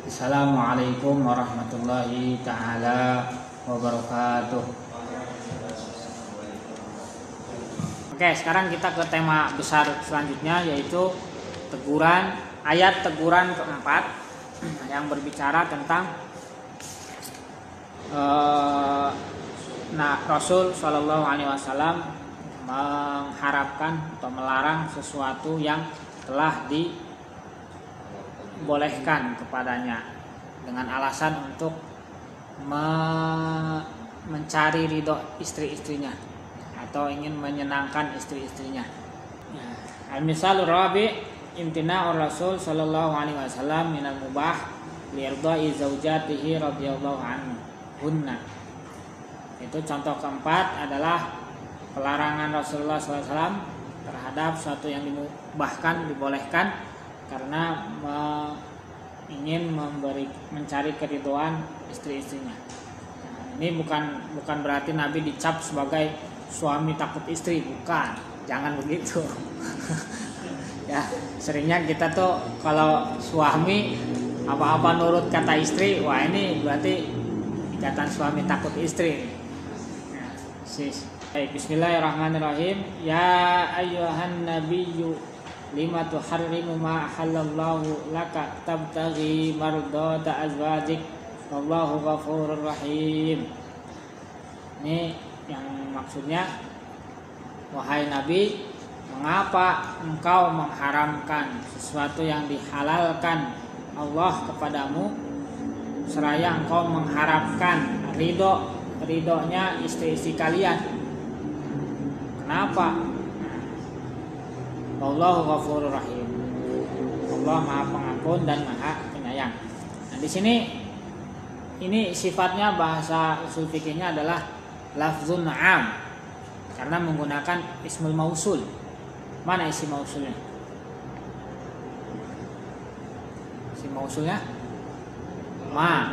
Assalamualaikum warahmatullahi ta'ala wabarakatuh. Oke, sekarang kita ke tema besar selanjutnya, yaitu ayat teguran keempat yang berbicara tentang Rasul Shallallahu Alaihi Wasallam mengharapkan atau melarang sesuatu yang telah dibolehkan kepadanya dengan alasan untuk mencari ridho istri-istrinya atau ingin menyenangkan istri-istrinya. Al-misalur rabi' imtina'ur Rasul sallallahu alaihi wasallam minal mubah li'irda'i zaujatihi radhiyallahu anhunna. Itu contoh keempat adalah pelarangan Rasulullah SAW terhadap sesuatu yang dimubahkan, dibolehkan karena ingin mencari keridhaan istri-istrinya. Ini bukan berarti Nabi dicap sebagai suami takut istri, bukan, jangan begitu. Ya, seringnya kita tuh kalau suami apa-apa nurut kata istri, wah ini berarti ikatan suami takut istri. Bismillahirrahmanirrahim. Ya ayyuhan nabiyyu lima tuharrimu ma halallahu laka tabtaghi mardata azwajik wallahu ghafurur rahim. Ini yang maksudnya, wahai Nabi, mengapa engkau mengharamkan sesuatu yang dihalalkan Allah kepadamu seraya engkau mengharapkan ridhonya istri-istri kalian? Kenapa? Wallahu ghafurur rahim. Allah Maha Pengampun dan Maha Penyayang. Nah, di sini ini sifatnya bahasa usul fikihnya adalah lafzun 'am karena menggunakan ismul mausul. Mana isim mausulnya? Isim mausulnya ma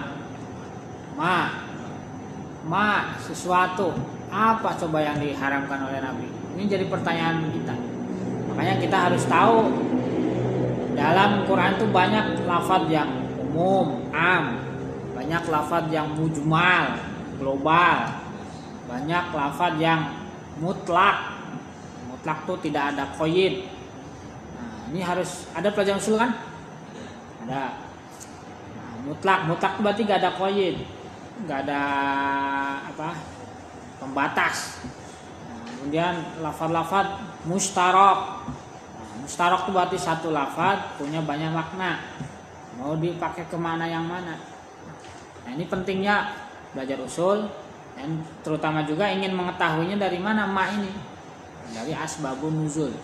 sesuatu. Apa coba yang diharamkan oleh Nabi? Ini jadi pertanyaan kita. Makanya kita harus tahu dalam Quran itu banyak lafaz yang umum, am, banyak lafaz yang mujmal, global, banyak lafaz yang mutlak. Mutlak itu tidak ada qaid. Nah, ini harus ada pelajaran usul kan? Ada. Nah, mutlak itu berarti gak ada qaid, gak ada pembatas. Nah, kemudian lafaz-lafaz mustarak. Mustarak itu berarti satu lafaz punya banyak makna, mau dipakai kemana yang mana. Nah, ini pentingnya belajar usul dan terutama juga ingin mengetahuinya dari mana ma ini, dari asbabun nuzul.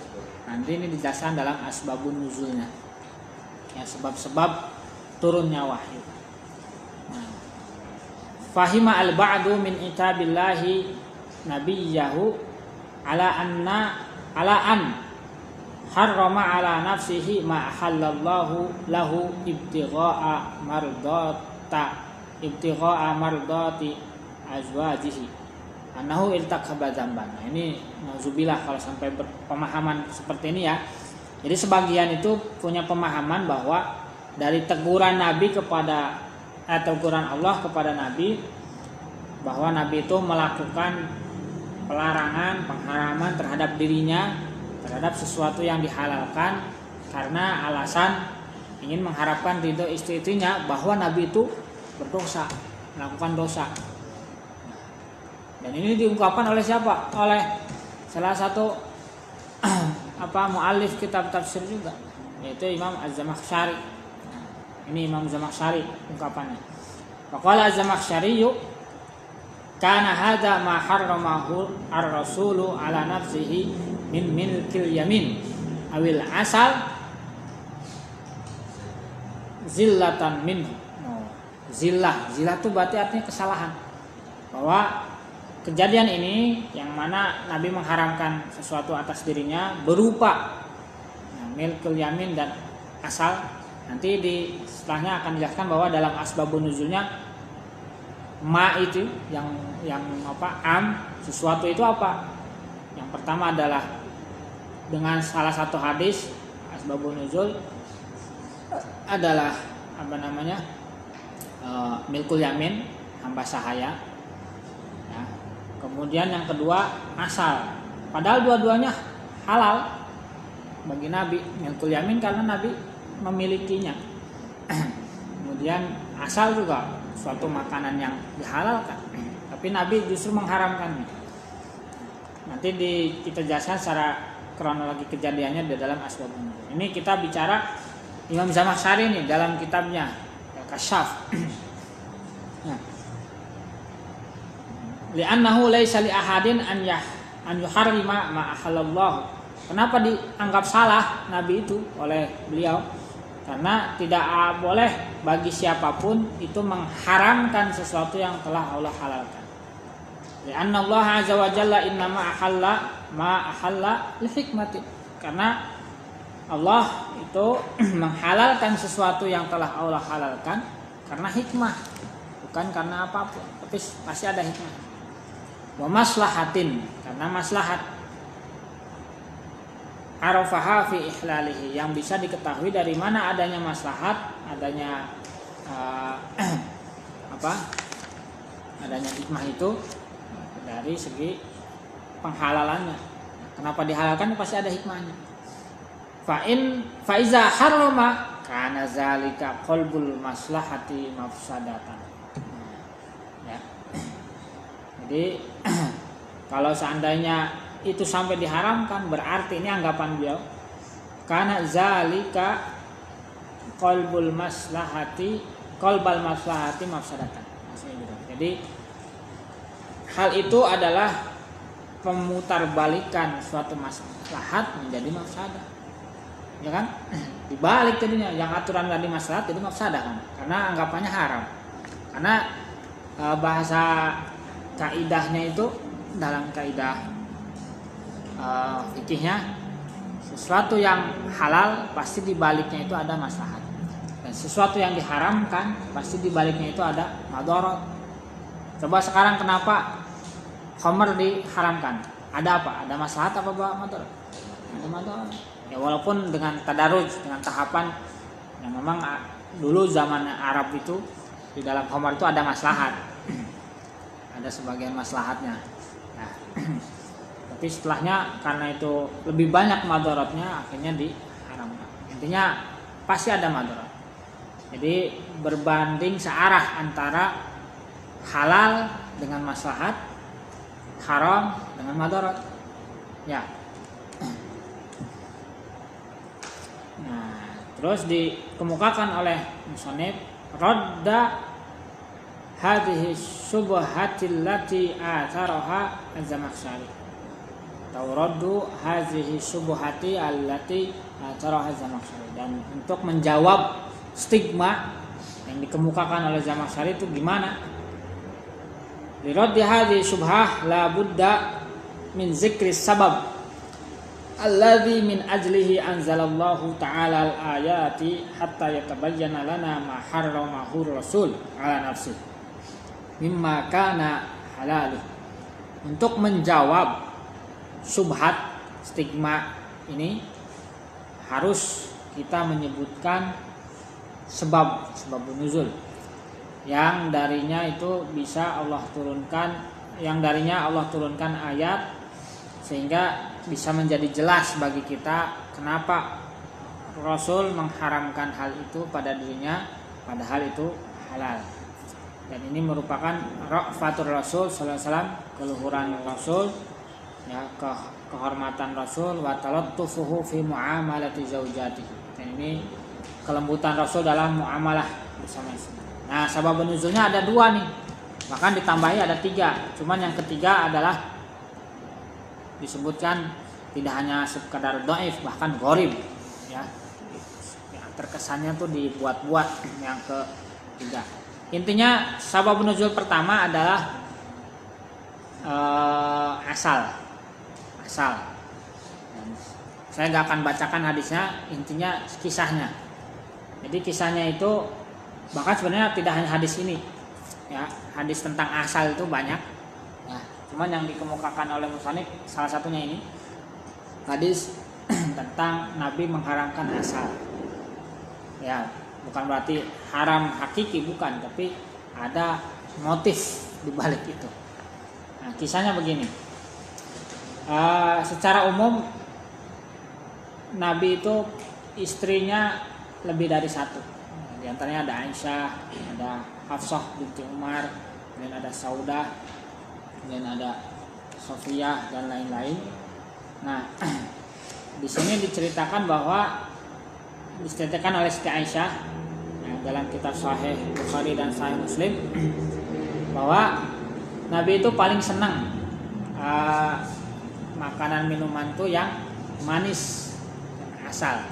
Nanti ini dijelaskan dalam asbabun nuzulnya, ya, sebab-sebab turunnya wahyu. Nah, fahima al-ba'du min itabillahi nabiyahu ala an harrama ala nafsihi ma halallahu lahu ibtigha'a mardati azwajihi annahu iltaqaba dzamban. Nah, ini nauzubillah kalau sampai berpemahaman seperti ini ya. Jadi sebagian itu punya pemahaman bahwa dari teguran Allah kepada Nabi, bahwa Nabi itu melakukan pelarangan, pengharaman terhadap dirinya, terhadap sesuatu yang dihalalkan karena alasan ingin mengharapkan ridho istri-istrinya, bahwa Nabi itu berdosa, melakukan dosa. Dan ini diungkapkan oleh siapa? Oleh salah satu muallif kitab tafsir juga, yaitu Imam Az-Zamakhsyari. Ini Imam Az-Zamakhsyari ungkapannya. Faqala Az-Zamakhsyari kana hadza ma harramahu ar-rasulu ala nafsihi min milkil yamin awil asal zillatan minhu. Zillah itu berarti artinya kesalahan. Bahwa kejadian ini yang mana Nabi mengharamkan sesuatu atas dirinya berupa milkul yamin dan asal. Nanti setelahnya akan dijelaskan bahwa dalam asbabun nuzulnya ma itu yang am, sesuatu itu apa? Yang pertama adalah dengan salah satu hadis asbabun nuzul adalah milkul yamin, hamba sahaya. Ya. Kemudian yang kedua asal. Padahal dua-duanya halal bagi Nabi. Milkul yamin karena Nabi memilikinya. Kemudian asal juga suatu makanan yang dihalalkan, tapi Nabi justru mengharamkannya. Nanti kita jelaskan secara kronologi kejadiannya di dalam Asbabun Nuzul. Ini kita bicara Imam Zamakhsyari nih dalam kitabnya Kasyaf. Nah, li'annahu laisa li ahadin an yuharrima ma ahallallahu. Kenapa dianggap salah Nabi itu oleh beliau? Karena tidak boleh bagi siapapun itu mengharamkan sesuatu yang telah Allah halalkan. Li'anna Allah azza wa jalla innama ahalla ma ahalla li hikmati. Karena Allah itu menghalalkan sesuatu yang telah Allah halalkan karena hikmah, bukan karena apapun, tapi pasti ada hikmah. Wa maslahatin, karena maslahat. Arafaha fi ihlalihi, yang bisa diketahui dari mana adanya maslahat, adanya adanya hikmah itu dari segi penghalalannya. Kenapa dihalalkan? Pasti ada hikmahnya. Fa iza harrama kana zalika qalbul maslahati mafsadatan. Ya. Jadi kalau seandainya itu sampai diharamkan, berarti ini anggapan beliau, karena zalika qalbal maslahati mafsadatan. Jadi hal itu adalah pemutarbalikan suatu maslahat menjadi mafsadah, ya kan? Dibalik tadinya, yang aturan tadi maslahat itu mafsadah kan? Karena anggapannya haram. Karena bahasa kaidahnya itu dalam kaidah fikihnya, sesuatu yang halal pasti dibaliknya itu ada maslahat, dan sesuatu yang diharamkan pasti dibaliknya itu ada madarat. Coba sekarang kenapa khamr diharamkan? Ada apa? Ada maslahat apa madarat? Ada madarat. Ya walaupun dengan tadarruj, dengan tahapan yang memang dulu zaman Arab itu di dalam khamr itu ada maslahat, ada sebagian maslahatnya. Nah, tapi setelahnya karena itu lebih banyak madaratnya, akhirnya diharamkan. Intinya pasti ada madarat. Jadi berbanding searah antara halal dengan maslahat, haram dengan madarat. Ya. Nah, terus dikemukakan oleh musannif radda hadhihi syubhatil lati atharaha Az-Zamakhsyari. Tauraddu hazihi syubhati allati taraha Zamakhsyari. Dan untuk menjawab stigma yang dikemukakan oleh Zamakhsyari itu gimana? Liraddi hadhihi syubhah la budda min zikri sabab alladhi min ajlihi anzalallahu ta'ala al-ayati hatta yatabayyana lana ma harramahu rasul ala nafsi mimma kana halalih. Untuk menjawab subhat, stigma ini harus kita menyebutkan sebab nuzul yang darinya itu bisa Allah turunkan, yang darinya Allah turunkan ayat sehingga bisa menjadi jelas bagi kita kenapa Rasul mengharamkan hal itu pada dirinya padahal itu halal. Dan ini merupakan rafatur Rasul sallallahu alaihi wasallam, keluhuran Rasul, ya, kehormatan Rasul, wa talattufuhu fi muamalati zaujatihi. Dan ini kelembutan Rasul dalam muamalah bersama istri. Nah, sabab nuzulnya ada 2 nih. Bahkan ditambahi ada 3. Cuman yang ketiga adalah disebutkan tidak hanya sekadar dhaif, bahkan gharib, ya. Terkesannya tuh dibuat-buat yang ketiga. Intinya sabab nuzul pertama adalah asal. Dan saya nggak akan bacakan hadisnya, intinya kisahnya. Jadi kisahnya itu bahkan sebenarnya tidak hanya hadis ini, ya, hadis tentang asal itu banyak. Ya, cuman yang dikemukakan oleh musannif salah satunya ini hadis tentang Nabi mengharamkan asal. Ya, Bukan berarti haram hakiki, bukan, tapi ada motif di balik itu. Nah, kisahnya begini. Secara umum Nabi itu istrinya lebih dari satu. Di antaranya ada Aisyah, ada Hafsah binti Umar, dan ada Saudah, dan ada Sofiyah dan lain-lain. Nah, di sini diceritakan bahwa diceritakan oleh Siti Aisyah dalam kitab Sahih Bukhari dan Sahih Muslim bahwa Nabi itu paling senang makanan minuman tuh yang manis, asal.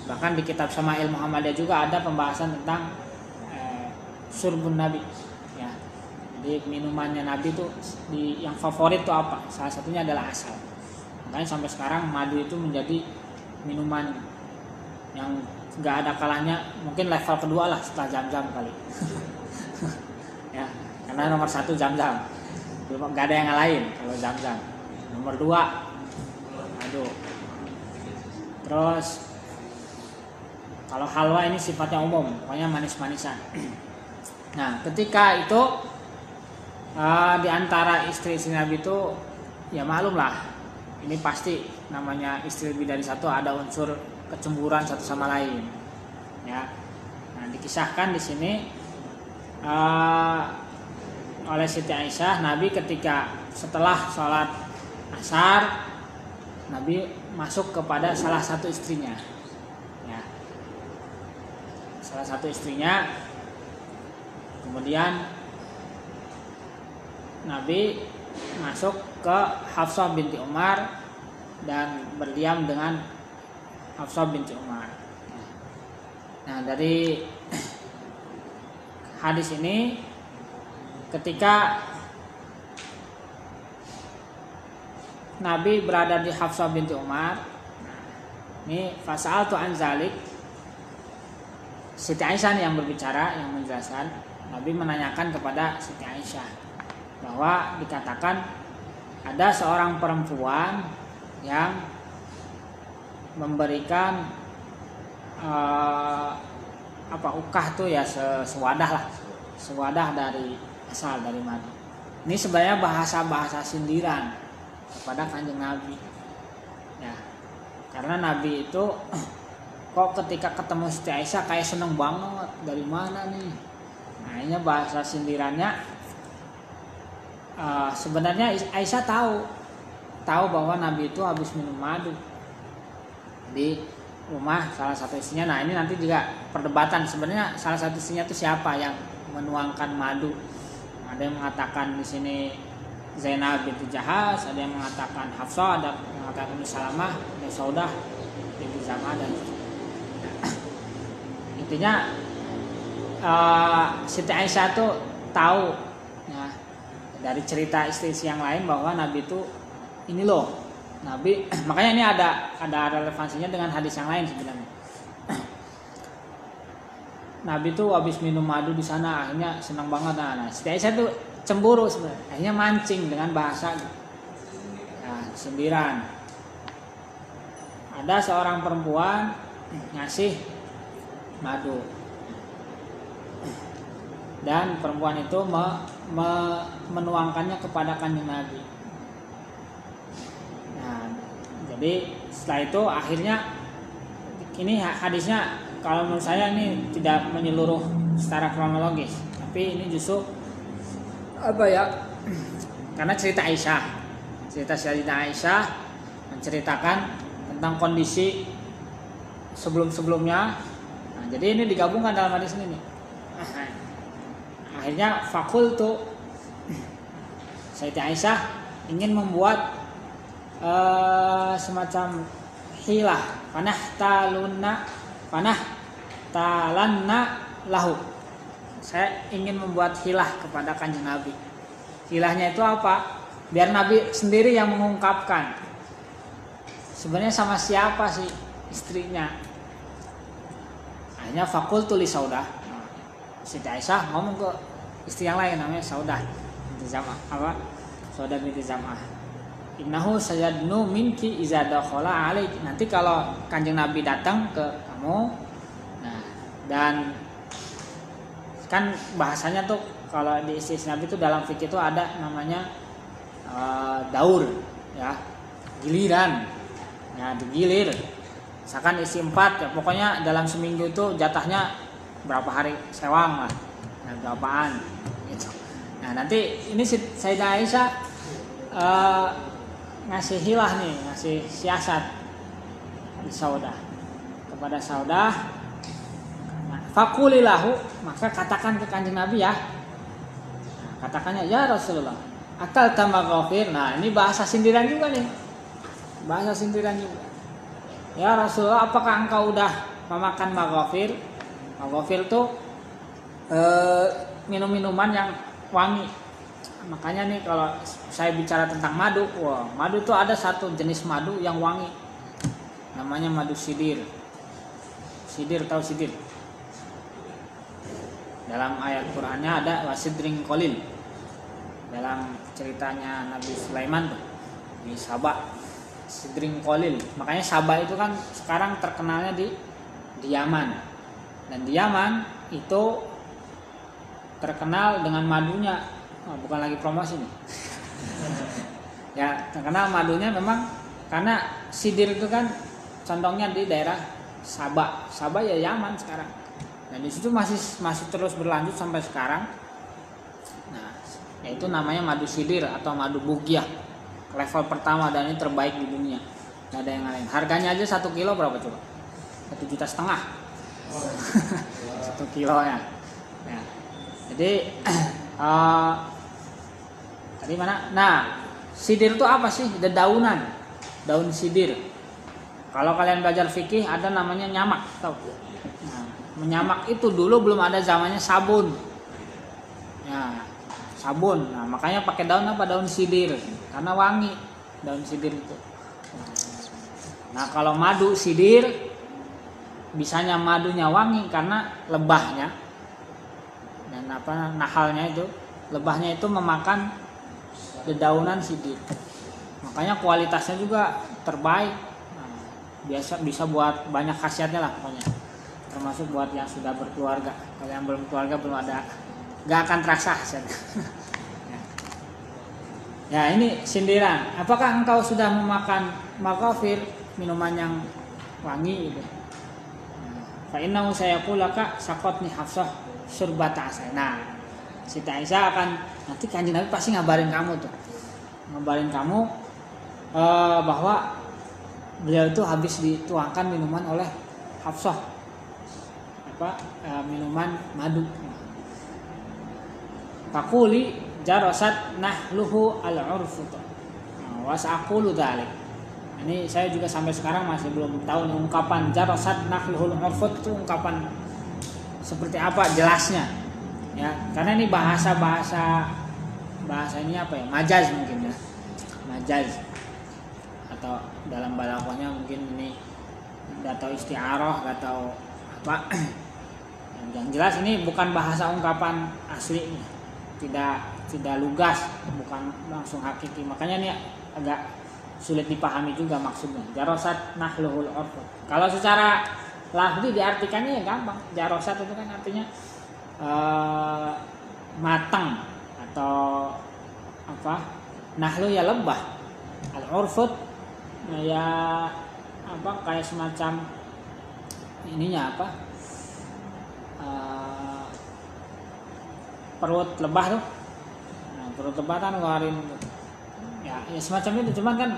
Bahkan di kitab Syama'il Muhammadiyah juga ada pembahasan tentang surbun Nabi. Ya. Jadi minumannya Nabi itu yang favorit itu apa? Salah satunya adalah asal. Makanya sampai sekarang madu itu menjadi minuman yang nggak ada kalahnya, mungkin level kedua lah setelah Zam-Zam kali. Ya, karena nomor 1 Zam-Zam, belum nggak ada yang lain kalau Zam-Zam. Nomor 2 madu. Terus kalau halwa ini sifatnya umum, pokoknya manis-manisan. Nah, ketika itu di antara istri-istri Nabi itu, ya maklum lah, ini pasti namanya istri lebih dari satu ada unsur kecemburuan satu sama lain. Ya, nah dikisahkan di sini oleh Siti Aisyah, Nabi ketika setelah sholat asar, Nabi masuk kepada salah satu istrinya. Salah satu istrinya, kemudian Nabi masuk ke Hafsah binti Umar dan berdiam dengan Hafsah binti Umar. Nah, dari hadis ini, ketika Nabi berada di Hafsah binti Umar, ini fasa'altu an zalik, Siti Aisyah yang berbicara, yang menjelaskan. Nabi menanyakan kepada Siti Aisyah bahwa dikatakan ada seorang perempuan yang memberikan ukah tuh ya, sewadah lah, sewadah dari asal dari madu. Ini sebenarnya bahasa sindiran kepada Kanjeng Nabi. Ya, karena Nabi itu kok ketika ketemu Siti Aisyah kayak seneng banget, dari mana nih? Nah, ini bahasa sindirannya. Sebenarnya Aisyah tahu bahwa Nabi itu habis minum madu di rumah salah satu istrinya. Nah, ini nanti juga perdebatan sebenarnya salah satu istrinya itu siapa yang menuangkan madu. Ada yang mengatakan di sini Zainab binti Jahaz, ada yang mengatakan Hafsah, ada yang mengatakan Ummu Salamah, ada Saudah binti Zam'ah, dan intinya Siti Aisyah tuh tahu ya, dari cerita istri-istri yang lain bahwa Nabi itu ini loh, Nabi makanya ini ada relevansinya dengan hadis yang lain sebenarnya. Nabi tuh habis minum madu di sana, akhirnya senang banget. Nah, Siti Aisyah tuh cemburu sebenarnya, akhirnya mancing dengan bahasa sindiran. Ada seorang perempuan ngasih madu dan perempuan itu menuangkannya kepada Kanjeng Nabi. Nah, jadi setelah itu akhirnya ini hadisnya kalau menurut saya ini tidak menyeluruh secara kronologis, tapi ini justru karena cerita Sayyidah Aisyah menceritakan tentang kondisi sebelum-sebelumnya. Nah, jadi ini digabungkan dalam hadis ini nih. Akhirnya fakultu, Sayyidah Aisyah ingin membuat semacam hilah, panah talanna lahu. Saya ingin membuat hilah kepada Kanjeng Nabi. Hilahnya itu apa? Biar Nabi sendiri yang mengungkapkan sebenarnya sama siapa sih istrinya. Akhirnya fakultu li Saudah. Siti Aisyah ngomong ke istri yang lain namanya Saudah binti Zam'ah. Saudah binti Zam'ah. Innahu sayadnu minki iza dakhala alaik. Nanti kalau Kanjeng Nabi datang ke kamu, nah Dan kan bahasanya tuh kalau di istisna itu dalam fikih itu ada namanya daur, ya, giliran, ya, digilir. Misalkan isi 4, ya pokoknya dalam seminggu itu jatahnya berapa hari sewang lah, ya, berapaan gitu. Nah nanti ini Sayyidah Aisyah ngasih hilah nih, ngasih siasat di Saudah kepada Saudah. Nah, fakulilahu, maka katakan ke Kanjeng Nabi ya. Nah, katakannya ya Rasulullah, akal tamagofir. Nah ini bahasa sindiran juga nih, bahasa sindiran juga. Ya Rasulullah, apakah engkau udah memakan magofir? Magofir tuh minum-minuman yang wangi. Makanya nih kalau saya bicara tentang madu, wah, madu tuh ada satu jenis madu yang wangi, namanya madu sidir. Sidir, tahu sidir? Dalam ayat Qur'annya ada wasidring kolil. Dalam ceritanya Nabi Sulaiman tuh di Sabah, sidring kolil. Makanya Sabah itu kan sekarang terkenalnya di Yaman. Dan di Yaman itu terkenal dengan madunya. Oh, bukan lagi promosi nih. Ya, terkenal madunya memang karena sidir itu kan condongnya di daerah Sabah. Sabah ya Yaman sekarang. Dan di situ masih terus berlanjut sampai sekarang. Nah, yaitu namanya madu sidir atau madu bugyah. Level pertama dan ini terbaik di dunia. Gak ada yang lain. Harganya aja 1 kilo berapa coba? 1,5 juta. 1 kilo ya. Ya. Jadi tadi mana? Nah, sidir itu apa sih? Dedaunan, daun sidir. Kalau kalian belajar fikih ada namanya nyamak, tahu? Nah, menyamak itu dulu belum ada zamannya sabun. Ya, sabun. Nah, makanya pakai daun apa? Daun sidir. Karena wangi daun sidir itu. Nah, kalau madu sidir bisanya madunya wangi karena lebahnya dan apa nahalnya itu, lebahnya itu memakan dedaunan sidir. Makanya kualitasnya juga terbaik. Nah, bisa buat banyak khasiatnya lah pokoknya. Termasuk buat yang sudah berkeluarga. Kalau yang belum keluarga belum ada, gak akan terasa khasiatnya. Ya ini sindiran. Apakah engkau sudah memakan magofir, minuman yang wangi itu? Fa innahu sayaqulaka saqatni Hafsah surbata asai. Nah, Siti Aisyah akan nanti Kanjeng Nabi pasti ngabarin kamu tuh. Ngabarin kamu bahwa beliau itu habis dituangkan minuman oleh Hafsah. Minuman madu. Faquli jarasat nahluhu al-urfut. Wasaqulu dzalik. Ini saya juga sampai sekarang masih belum tahu nih ungkapan jarasat nahluhul urfut itu ungkapan seperti apa jelasnya. Ya, karena ini bahasa ini apa ya? Majaz mungkin ya. Majaz. Atau dalam balaghahnya mungkin ini atau isti'arah atau apa. Yang jelas ini bukan bahasa ungkapan asli, tidak lugas, bukan langsung hakiki. Makanya ini agak sulit dipahami juga maksudnya. Jarosat nahluhul urfut. Kalau secara lafzi diartikannya ya gampang. Jarosat itu kan artinya matang atau apa? Nahlu ya lebah. Al-urfut ya apa kayak semacam ininya apa? Perut lebah tuh. Nah, perut lebah kan ngeluarin ya semacam itu, cuman kan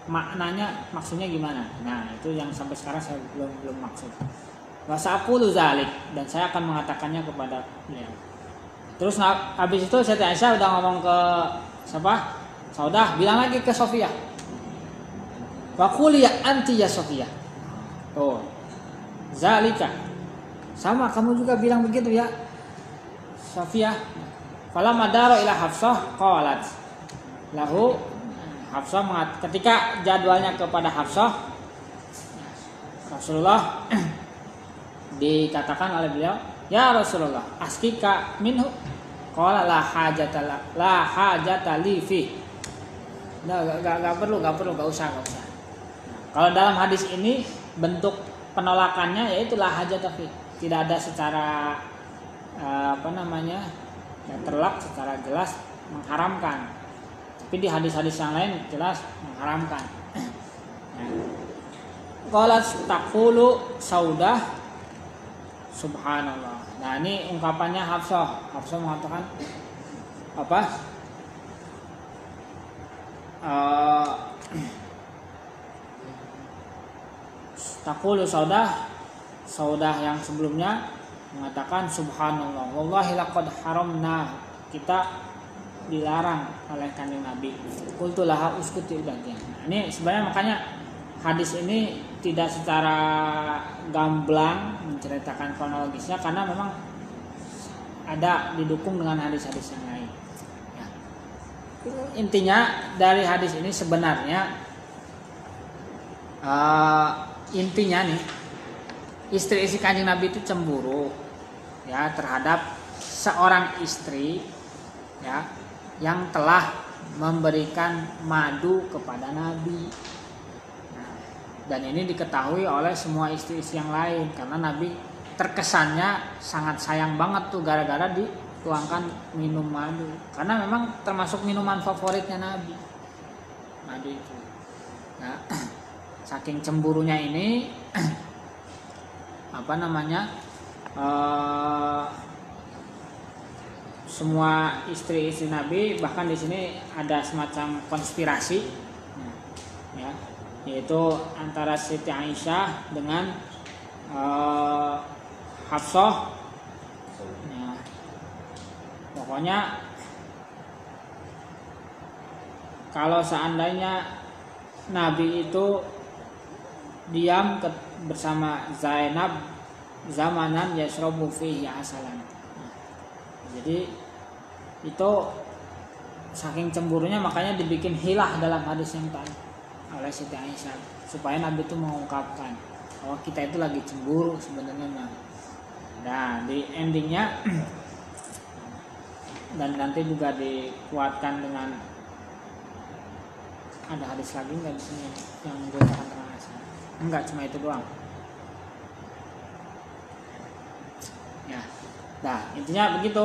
maknanya maksudnya gimana? Nah, itu yang sampai sekarang saya belum maksud. Wasaqulu zalik, dan saya akan mengatakannya kepada beliau. Terus habis itu Siti Aisyah udah ngomong ke siapa? Saudah, bilang lagi ke Sofia. Wa qul ya anti ya Sofia. Tuh. Zalika. Sama kamu juga bilang begitu ya. Sofia. Fala madaro ila Hafsah qalat. Lahu Hafsah ketika jadwalnya kepada Hafsah, Rasulullah dikatakan oleh beliau, ya Rasulullah, askika minhu. Qala la hajata li fi. Enggak perlu, enggak usah. Kalau dalam hadis ini bentuk penolakannya yaitu la hajata fi. tidak ada secara terlak secara jelas mengharamkan, tapi di hadis-hadis yang lain jelas mengharamkan. Qalat taqulu Saudah, subhanallah. Nah, ini ungkapannya Hafsah. Hafsah mengatakan apa? Taqulu Saudah yang sebelumnya mengatakan subhanallah, wallahi laqad haramna, kita dilarang oleh kanjeng Nabi. Qultu laha uskuti, udah dia. Nah, ini sebenarnya makanya hadis ini tidak secara gamblang menceritakan kronologisnya, karena memang ada didukung dengan hadis-hadis yang lain. Ya. Intinya dari hadis ini sebenarnya intinya nih, istri-istri kanjeng Nabi itu cemburu ya terhadap seorang istri ya yang telah memberikan madu kepada Nabi. Nah, dan ini diketahui oleh semua istri-istri yang lain, karena Nabi terkesannya sangat sayang banget tuh gara-gara dituangkan minum madu, karena memang termasuk minuman favoritnya Nabi, madu itu. Nah, saking cemburunya ini semua istri-istri Nabi, bahkan di sini ada semacam konspirasi ya, yaitu antara Siti Aisyah dengan Hafsah ya. Pokoknya kalau seandainya Nabi itu diam bersama Zainab zamanan yashrabu fihi asalan. Jadi itu saking cemburunya makanya dibikin hilah dalam hadis yang tadi oleh Siti Aisyah, supaya Nabi itu mengungkapkan bahwa kita itu lagi cemburu sebenarnya. Nah, di endingnya dan nanti juga dikuatkan dengan ada hadis lagi nggak di sini yang gue terang-terang asal? Enggak, cuma itu doang. Ya, nah intinya begitu.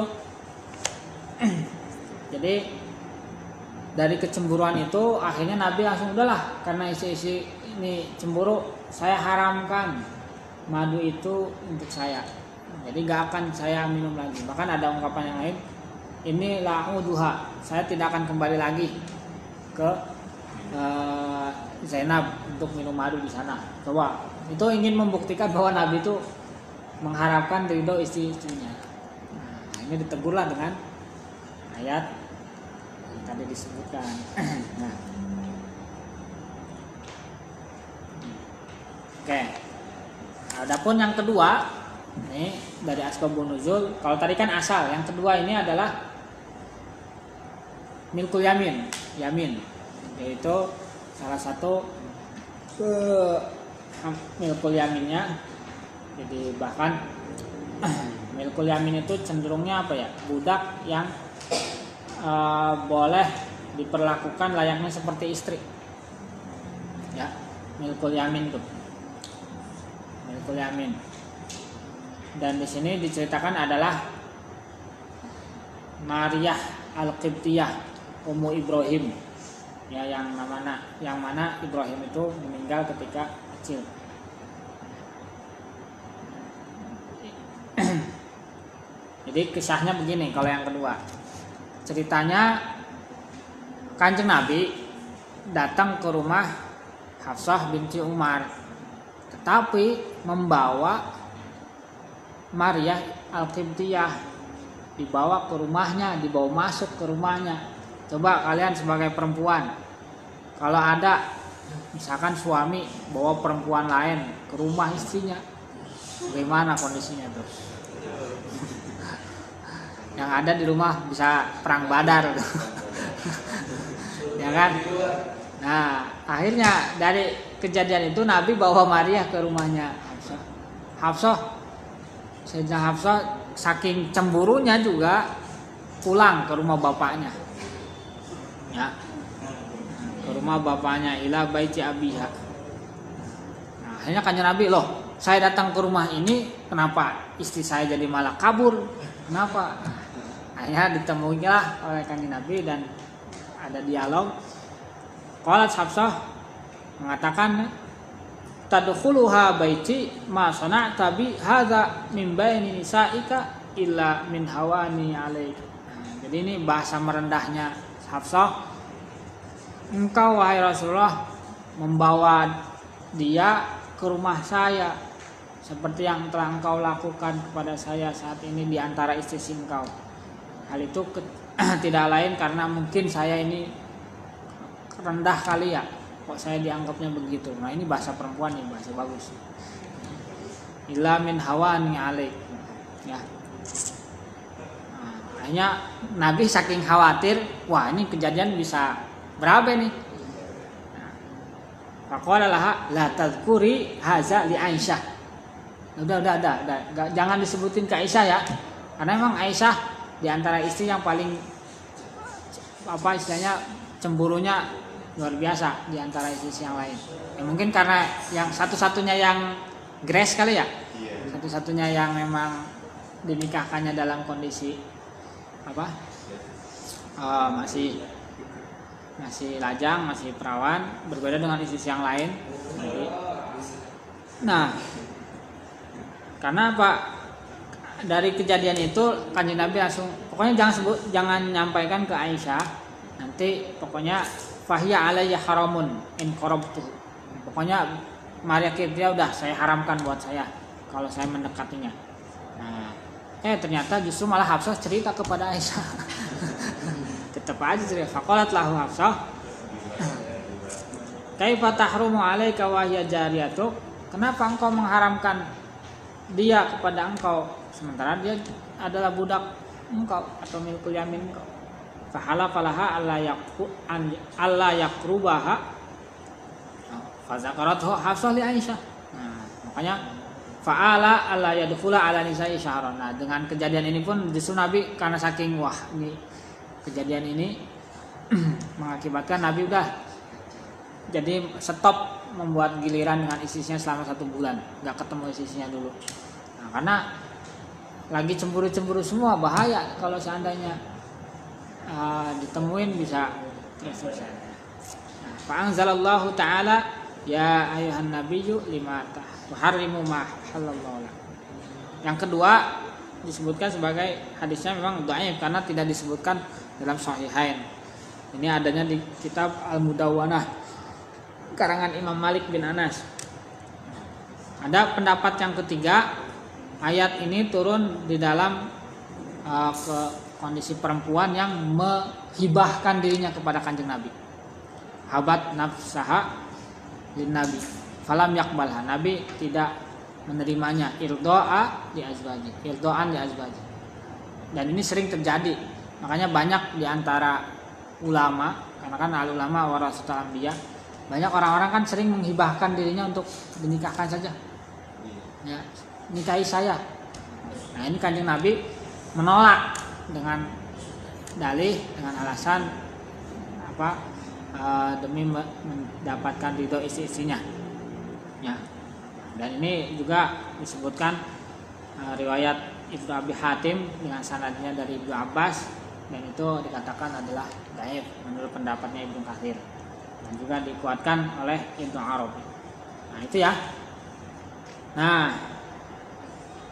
Jadi dari kecemburuan itu akhirnya Nabi langsung udahlah, karena isi-isi ini cemburu, saya haramkan madu itu untuk saya. Jadi gak akan saya minum lagi. Bahkan ada ungkapan yang lain, ini la'uduha, saya tidak akan kembali lagi ke Zainab untuk minum madu di sana. Coba, itu ingin membuktikan bahwa Nabi itu mengharapkan ridho istri-istrinya. Nah, ini ditegurlah dengan ayat yang tadi disebutkan. Nah. Oke. Adapun yang kedua, ini dari asbabun nuzul. Kalau tadi kan asal, yang kedua ini adalah milkul yamin, yaitu salah satu milkul yaminnya. Jadi bahkan milkul yamin itu cenderungnya apa ya, budak yang boleh diperlakukan layaknya seperti istri ya, milkul yamin tuh, milkul yamin. Dan di sini diceritakan adalah Maryah Al-Qibtiyah Ummu Ibrahim ya, yang mana Ibrahim itu meninggal ketika kecil. Jadi kisahnya begini, kalau yang kedua ceritanya, Kanjeng Nabi datang ke rumah Hafsah binti Umar, tetapi membawa Maryah Al-Qibtiyah, dibawa ke rumahnya, dibawa masuk ke rumahnya. Coba kalian sebagai perempuan, kalau ada misalkan suami bawa perempuan lain ke rumah istrinya, bagaimana kondisinya tuh? Yang ada di rumah bisa perang Badar ya kan. Nah, akhirnya dari kejadian itu Nabi bawa Maryah ke rumahnya Sayyidah Hafsah saking cemburunya juga pulang ke rumah bapaknya ya, ke rumah bapaknya, ila baiti abiha. Nah, akhirnya kanjeng Nabi, loh saya datang ke rumah ini kenapa istri saya jadi malah kabur? Kenapa? Akhirnya ditemuilah oleh Kanjeng Nabi dan ada dialog. Qalat Hafsah mengatakan, tadkhuluha baiti ma sana'ta bi hadza min baini nisa'ika illa min hawani alaik. Jadi ini bahasa merendahnya Hafsah. Engkau wahai Rasulullah membawa dia ke rumah saya seperti yang telah engkau lakukan kepada saya saat ini di antara istri engkau. Hal itu tidak lain karena mungkin saya ini rendah kali ya, kok saya dianggapnya begitu. Nah ini bahasa perempuan nih, bahasa bagus. Illa min hawani alaik. Ya. Nah, akhirnya Nabi saking khawatir, wah ini kejadian bisa berapa nih? Faqala laha la tadhkuri haza li Aisyah. Udah, jangan disebutin ke Aisyah ya. Karena memang Aisyah di antara istri yang paling apa istilahnya cemburunya luar biasa di antara istri yang lain. Ya, mungkin karena yang satu-satunya yang grace kali ya. Satu-satunya yang memang dinikahkannya dalam kondisi apa? Masih lajang, masih perawan, berbeda dengan istri yang lain. Nah, karena apa? Dari kejadian itu Kanjeng Nabi langsung, pokoknya jangan nyampaikan ke Aisyah. Nanti pokoknya fahiya alayya haramun in qarabtu. Pokoknya Maria Kirtia udah saya haramkan buat saya kalau saya mendekatinya. Nah, ternyata justru malah Hafsah cerita kepada Aisyah. Tetap aja cerita. Faqalat lahu Hafsah, kaifa tahrumu alayka wa hiya jariyatuk? Kenapa engkau mengharamkan dia kepada engkau sementara dia adalah budak engkau atau milkul yamin engkau? Fahalafalaha alla yakrubaha fazakarathu Hafsah li Aisyah. Nah, makanya fa'ala alla yadkhula ala nisa'i syahran. Nah, dengan kejadian ini pun justru Nabi karena saking wah ini kejadian ini mengakibatkan Nabi udah jadi stop membuat giliran dengan istrinya selama 1 bulan, nggak ketemu istrinya dulu. Nah, karena lagi cemburu-cemburu semua, bahaya kalau seandainya ditemuin bisa terus. Fa'anzalallahu ta'ala ya ayuhan nabiyyu lima tuharrimu ma halallahu lak. Yang kedua disebutkan sebagai hadisnya memang dhaif karena tidak disebutkan dalam Sahihain. Ini adanya di kitab Al-Mudawwanah karangan Imam Malik bin Anas. Ada pendapat yang ketiga, ayat ini turun di dalam kondisi perempuan yang menghibahkan dirinya kepada Kanjeng Nabi. Habat nafsaha lin Nabi falam yakbalha. Nabi tidak menerimanya. Irdo'an li azwaji. Dan ini sering terjadi. Makanya banyak di antara ulama, karena kan al ulama warasatul anbiya, banyak orang-orang kan sering menghibahkan dirinya untuk dinikahkan saja. Ya, nikahi saya. Nah, ini Kanjeng Nabi menolak dengan dalih, dengan alasan apa? Demi mendapatkan ridho istri-istrinya. Ya. Dan ini juga disebutkan riwayat Ibnu Abi Hatim dengan sanadnya dari Ibnu Abbas, dan itu dikatakan adalah dhaif menurut pendapatnya Ibnu Katsir, dan juga dikuatkan oleh Ibnu Arabi. Nah, itu ya. Nah,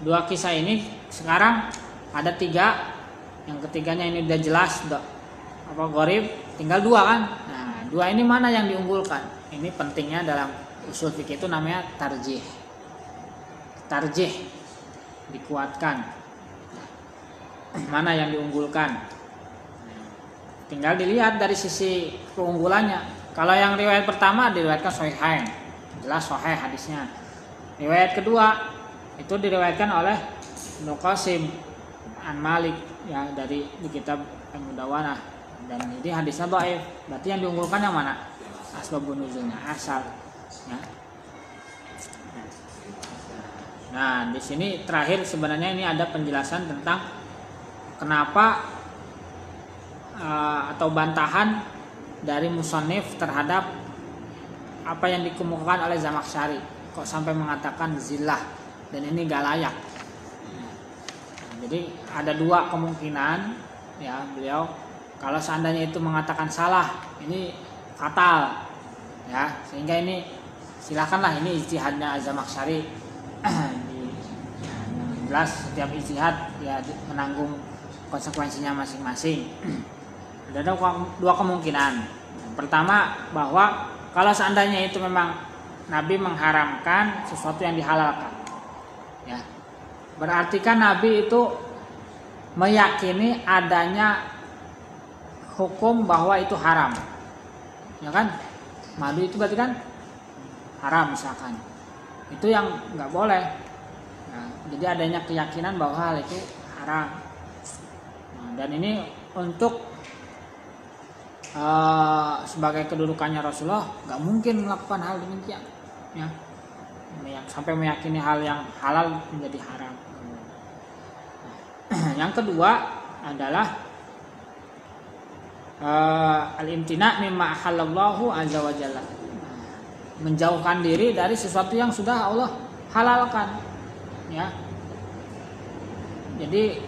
2 kisah ini sekarang ada 3. Yang ketiganya ini udah jelas gharib, tinggal 2 kan. Nah, 2 ini mana yang diunggulkan? Ini pentingnya dalam usul fikih itu namanya tarjih. Tarjih dikuatkan. Mana yang diunggulkan? Tinggal dilihat dari sisi keunggulannya. Kalau yang riwayat pertama diriwayatkan Sahihain, jelas sahih hadisnya. Riwayat kedua itu diriwayatkan oleh Ibnu Qasim an Malik ya dari di kitab Al-Mudawwanah, dan ini hadisnya dhaif. Berarti yang diunggulkan yang mana? Asbabun nuzulnya, asal ya. Nah, di sini terakhir sebenarnya ini ada penjelasan tentang kenapa atau bantahan dari musannif terhadap apa yang dikemukakan oleh Zamakhsyari, kok sampai mengatakan zillah dan ini gak layak. Jadi ada dua kemungkinan ya beliau. Kalau seandainya itu mengatakan salah, ini fatal ya, sehingga ini silakanlah, ini ijtihadnya Az-Zamakhsyari. Jelas setiap ijtihad ya menanggung konsekuensinya masing-masing. Ada dua kemungkinan. Pertama, bahwa kalau seandainya itu memang Nabi mengharamkan sesuatu yang dihalalkan, ya, berarti kan Nabi itu meyakini adanya hukum bahwa itu haram, ya kan? Madu itu berarti kan haram misalkan, itu yang nggak boleh. Nah, jadi adanya keyakinan bahwa hal itu haram. Nah, dan ini untuk sebagai kedudukannya Rasulullah nggak mungkin melakukan hal demikian, ya, sampai meyakini hal yang halal menjadi haram. Yang kedua adalah al-imtina' mimma ahallallahu azza wa jalla, menjauhkan diri dari sesuatu yang sudah Allah halalkan, ya. Jadi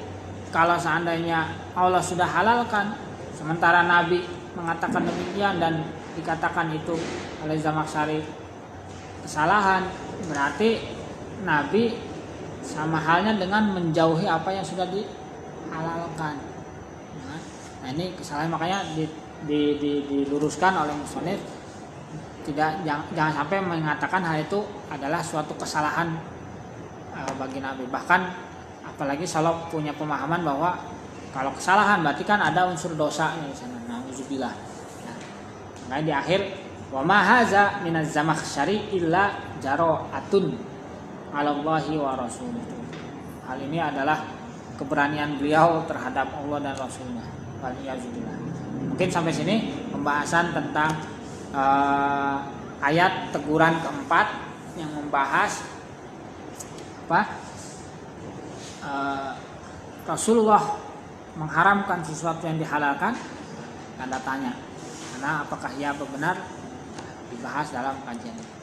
kalau seandainya Allah sudah halalkan, sementara Nabi mengatakan demikian dan dikatakan itu oleh Zamakhsyari kesalahan, berarti Nabi sama halnya dengan menjauhi apa yang sudah dihalalkan. Nah, ini kesalahan, makanya diluruskan oleh musannif, jangan sampai mengatakan hal itu adalah suatu kesalahan bagi Nabi. Bahkan apalagi kalau punya pemahaman bahwa kalau kesalahan berarti kan ada unsur dosanya di sana. Nauzubillah. Nah, makanya di akhir wa ma haza minaz Zamakhsyari illa jara'atun 'alallahi wa rasulih. Hal ini adalah keberanian beliau terhadap Allah dan Rasulnya. Waliyahzubillah. Mungkin sampai sini pembahasan tentang ayat teguran keempat yang membahas apa? Rasulullah mengharamkan sesuatu yang dihalalkan, tanda tanya. Karena apakah ia benar dibahas dalam kajian ini.